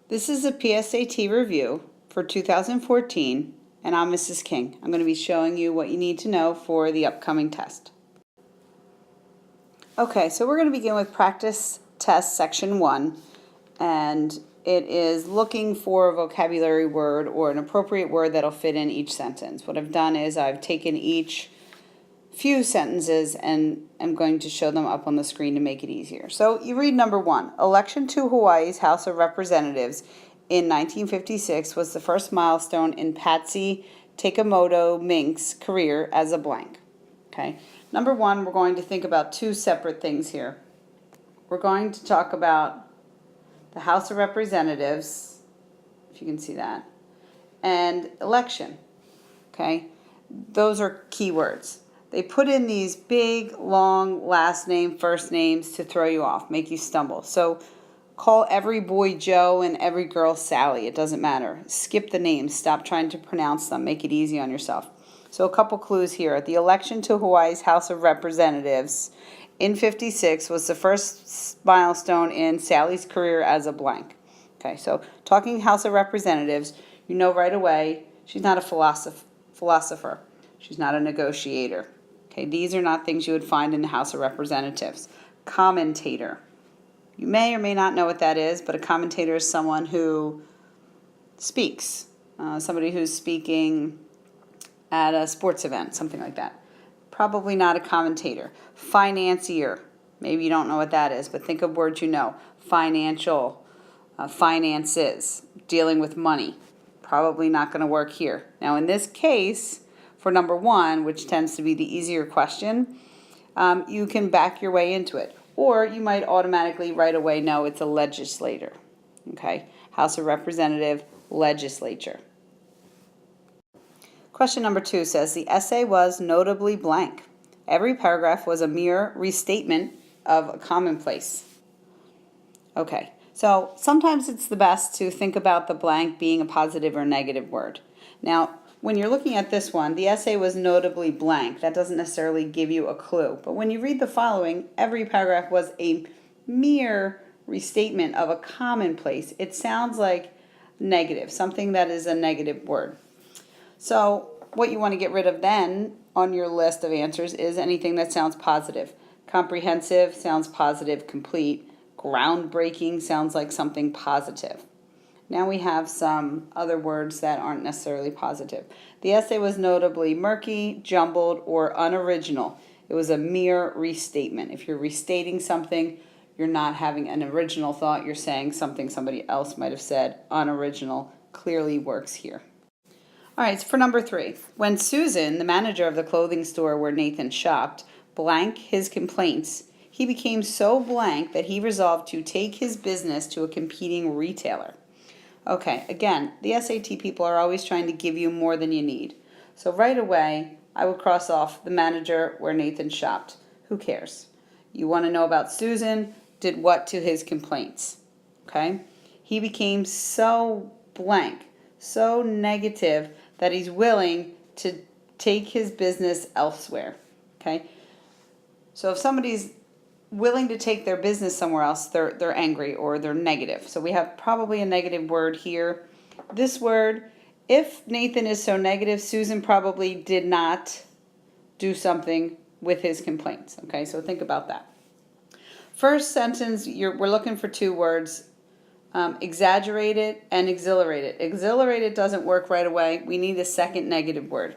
This is a PSAT review for 2014, and I'm Mrs. King. I'm going to be showing you what you need to know for the upcoming test. Okay, so we're going to begin with practice test section 1, and it is looking for a vocabulary word or an appropriate word that'll fit in each sentence. What I've done is I've taken each few sentences and I'm going to show them up on the screen to make it easier. So you read number 1. Election to Hawaii's House of Representatives in 1956 was the first milestone in Patsy Takemoto Mink's career as a blank. Okay. Number 1, we're going to think about two separate things here. We're going to talk about the House of Representatives, if you can see that, and election. Okay. Those are key words. They put in these big, long last name, first names to throw you off, make you stumble. So call every boy Joe and every girl Sally. It doesn't matter. Skip the names. Stop trying to pronounce them. Make it easy on yourself. So a couple clues here. The election to Hawaii's House of Representatives in 56 was the first milestone in Sally's career as a blank. Okay, so talking House of Representatives, you know right away she's not a philosopher. She's not a negotiator. Okay, these are not things you would find in the House of Representatives. Commentator. You may or may not know what that is, but a commentator is someone who speaks. Somebody who's speaking at a sports event, something like that. Probably not a commentator. Financier. Maybe you don't know what that is, but think of words you know. Financial, finances, dealing with money. Probably not going to work here. Now in this case, for number 1, which tends to be the easier question, you can back your way into it. Or you might automatically right away know it's a legislator. Okay? House of Representative, legislature. Question number 2 says, the essay was notably blank. Every paragraph was a mere restatement of a commonplace. Okay, so sometimes it's the best to think about the blank being a positive or negative word. Now, when you're looking at this one, the essay was notably blank. That doesn't necessarily give you a clue. But when you read the following, every paragraph was a mere restatement of a commonplace. It sounds like negative, something that is a negative word. So what you want to get rid of then on your list of answers is anything that sounds positive. Comprehensive sounds positive, complete. Groundbreaking sounds like something positive. Now we have some other words that aren't necessarily positive. The essay was notably murky, jumbled, or unoriginal. It was a mere restatement. If you're restating something, you're not having an original thought. You're saying something somebody else might have said. Unoriginal clearly works here. All right, so for number 3. When Susan, the manager of the clothing store where Nathan shopped, blank his complaints, he became so blank that he resolved to take his business to a competing retailer. Okay, again, the SAT people are always trying to give you more than you need. So right away, I would cross off the manager where Nathan shopped. Who cares? You want to know about Susan, did what to his complaints? Okay? He became so blank, so negative that he's willing to take his business elsewhere. Okay? So if somebody's willing to take their business somewhere else, they're angry or they're negative. So we have probably a negative word here. This word, if Nathan is so negative, Susan probably did not do something with his complaints. Okay, so think about that. First sentence, we're looking for two words, exaggerated and exhilarated. Exhilarated doesn't work right away. We need a second negative word.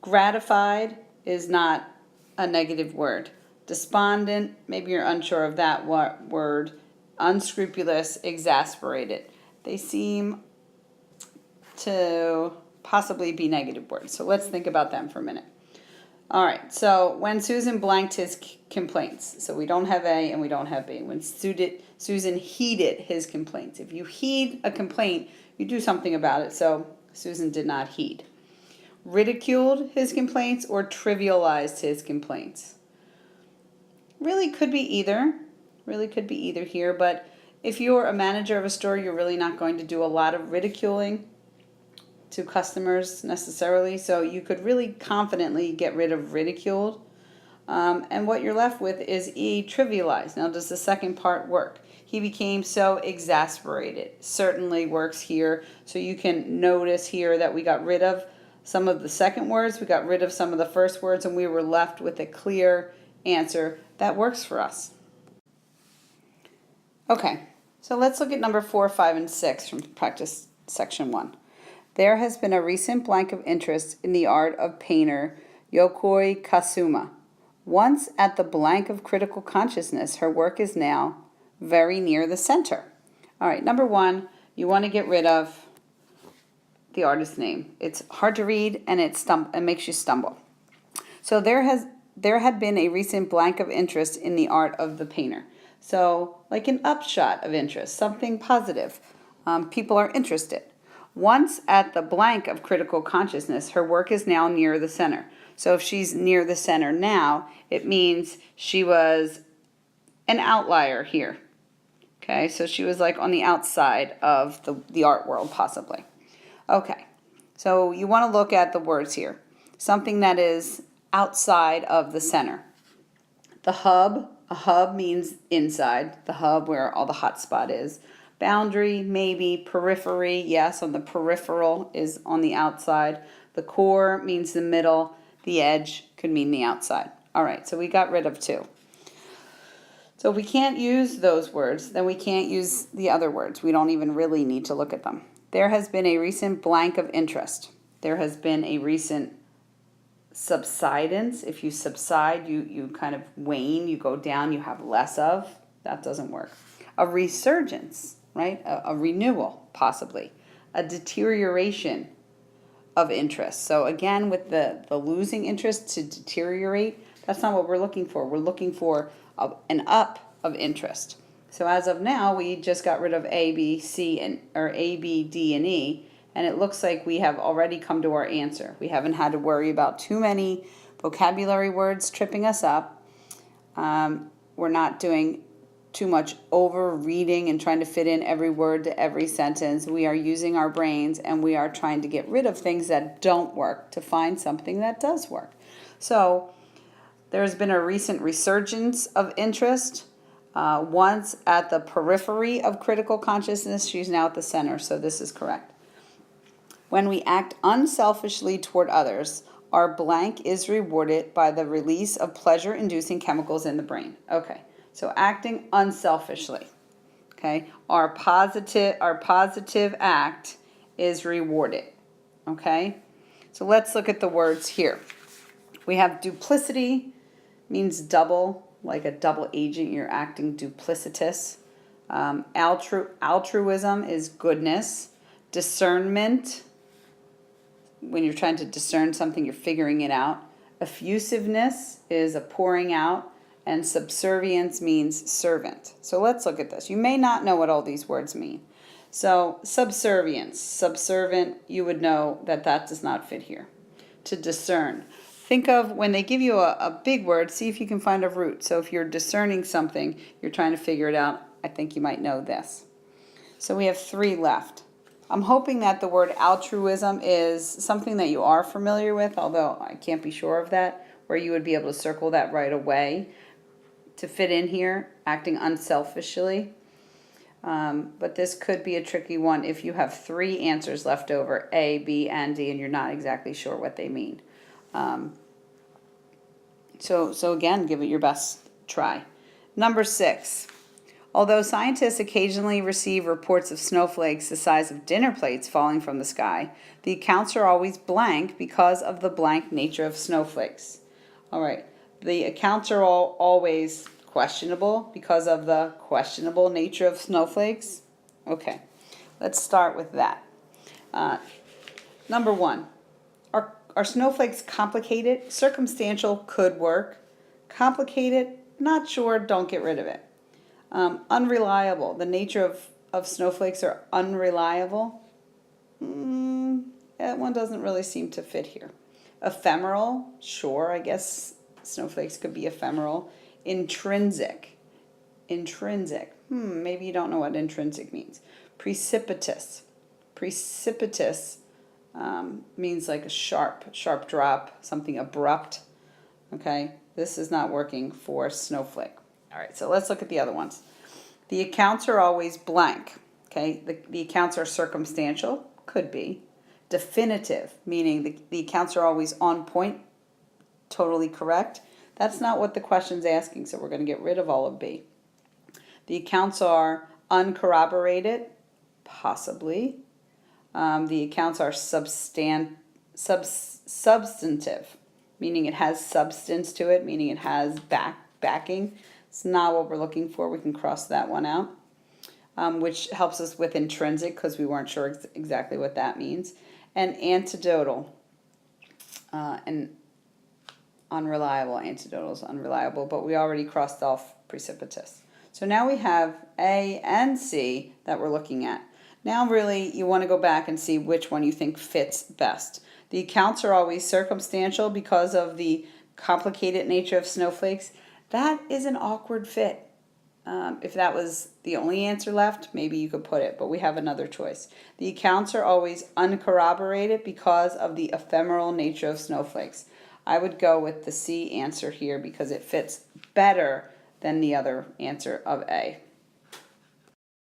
Gratified is not a negative word. Despondent, maybe you're unsure of that word. Unscrupulous, exasperated. They seem to possibly be negative words. So let's think about them for a minute. All right, so when Susan blanked his complaints, so we don't have A and we don't have B. When Susan heeded his complaints. If you heed a complaint, you do something about it. So Susan did not heed. Ridiculed his complaints or trivialized his complaints. Really could be either. Really could be either here, but if you're a manager of a store, you're really not going to do a lot of ridiculing to customers necessarily, so you could really confidently get rid of ridiculed. And what you're left with is E, trivialized. Now, does the second part work? He became so exasperated. Certainly works here. So you can notice here that we got rid of some of the second words, we got rid of some of the first words, and we were left with a clear answer that works for us. Okay, so let's look at number 4, 5, and 6 from practice section 1. There has been a recent blank of interest in the art of painter Yokoi Kasuma. Once at the blank of critical consciousness, her work is now very near the center. All right, number 1, you want to get rid of the artist's name. It's hard to read and it makes you stumble. So there had been a recent blank of interest in the art of the painter. So like an upshot of interest, something positive. People are interested. Once at the blank of critical consciousness, her work is now near the center. So if she's near the center now, it means she was an outlier here. Okay, so she was like on the outside of the art world possibly. Okay, so you want to look at the words here. Something that is outside of the center. The hub, a hub means inside, the hub where all the hot spot is. Boundary, maybe. Periphery, yes, on the peripheral is on the outside. The core means the middle. The edge could mean the outside. All right, so we got rid of 2. So if we can't use those words, then we can't use the other words. We don't even really need to look at them. There has been a recent blank of interest. There has been a recent subsidence. If you subside, you kind of wane, you go down, you have less of. That doesn't work. A resurgence, right? A renewal, possibly. A deterioration of interest. So again, with the losing interest to deteriorate, that's not what we're looking for. We're looking for an up of interest. So as of now, we just got rid of A, B, C, or A, B, D, and E, and it looks like we have already come to our answer. We haven't had to worry about too many vocabulary words tripping us up. We're not doing too much over reading and trying to fit in every word to every sentence. We are using our brains and we are trying to get rid of things that don't work to find something that does work. So there's been a recent resurgence of interest. Once at the periphery of critical consciousness, she's now at the center, so this is correct. When we act unselfishly toward others, our blank is rewarded by the release of pleasure-inducing chemicals in the brain. Okay, so acting unselfishly. Okay, our positive act is rewarded. Okay, so let's look at the words here. We have duplicity, means double, like a double agent, you're acting duplicitous. Altruism is goodness. Discernment, when you're trying to discern something, you're figuring it out. Effusiveness is a pouring out, and subservience means servant. So let's look at this. You may not know what all these words mean. So subservience, subservient, you would know that does not fit here. To discern. Think of when they give you a big word, see if you can find a root. So if you're discerning something, you're trying to figure it out, I think you might know this. So we have 3 left. I'm hoping that the word altruism is something that you are familiar with, although I can't be sure of that, where you would be able to circle that right away to fit in here, acting unselfishly. But this could be a tricky one if you have 3 answers left over, A, B, and D, and you're not exactly sure what they mean. So again, give it your best try. Number 6. Although scientists occasionally receive reports of snowflakes the size of dinner plates falling from the sky, the accounts are always blank because of the blank nature of snowflakes. All right, the accounts are always questionable because of the questionable nature of snowflakes. Okay, let's start with that. Number 1, are snowflakes complicated? Circumstantial could work. Complicated, not sure, don't get rid of it. Unreliable. The nature of snowflakes are unreliable. That one doesn't really seem to fit here. Ephemeral. Sure, I guess snowflakes could be ephemeral. Intrinsic. Intrinsic. Maybe you don't know what intrinsic means. Precipitous. Precipitous means like a sharp drop, something abrupt. Okay, this is not working for snowflake. All right, so let's look at the other ones. The accounts are always blank. Okay, the accounts are circumstantial, could be. Definitive, meaning the accounts are always on point, totally correct. That's not what the question's asking, so we're going to get rid of all of B. The accounts are uncorroborated, possibly. The accounts are substantive, meaning it has substance to it, meaning it has backing. It's not what we're looking for. We can cross that one out, which helps us with intrinsic because we weren't sure exactly what that means. And anecdotal, and unreliable. Anecdotal is unreliable, but we already crossed off precipitous. So now we have A and C that we're looking at. Now really you want to go back and see which one you think fits best. The accounts are always circumstantial because of the complicated nature of snowflakes. That is an awkward fit. If that was the only answer left, maybe you could put it, but we have another choice. The accounts are always uncorroborated because of the ephemeral nature of snowflakes. I would go with the C answer here because it fits better than the other answer of A.